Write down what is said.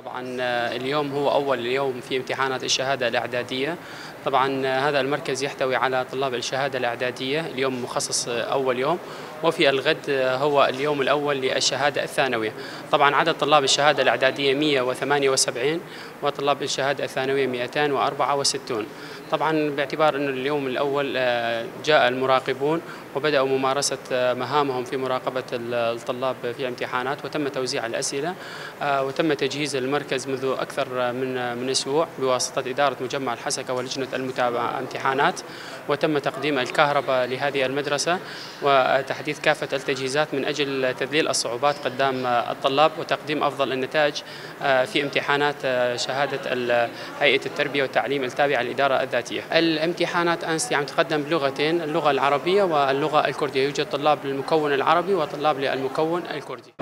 طبعا اليوم هو أول يوم في امتحانات الشهادة الإعدادية. طبعا هذا المركز يحتوي على طلاب الشهادة الإعدادية، اليوم مخصص أول يوم، وفي الغد هو اليوم الأول للشهادة الثانوية. طبعا عدد طلاب الشهادة الإعدادية 178، وطلاب الشهادة الثانوية 264. طبعا باعتبار أن اليوم الأول جاء المراقبون وبدأوا ممارسة مهامهم في مراقبة الطلاب في امتحانات، وتم توزيع الأسئلة، وتم تجهيز المركز منذ أكثر من أسبوع بواسطة إدارة مجمع الحسكة ولجنة المتابعة امتحانات، وتم تقديم الكهرباء لهذه المدرسة وتحديث كافة التجهيزات من أجل تذليل الصعوبات قدام الطلاب وتقديم أفضل النتائج في امتحانات شهادة هيئة التربية والتعليم التابعة للإدارة الذاتية. الامتحانات أمس تقدم بلغتين، اللغة العربية واللغة الكردية. يوجد طلاب للمكون العربي وطلاب للمكون الكردي.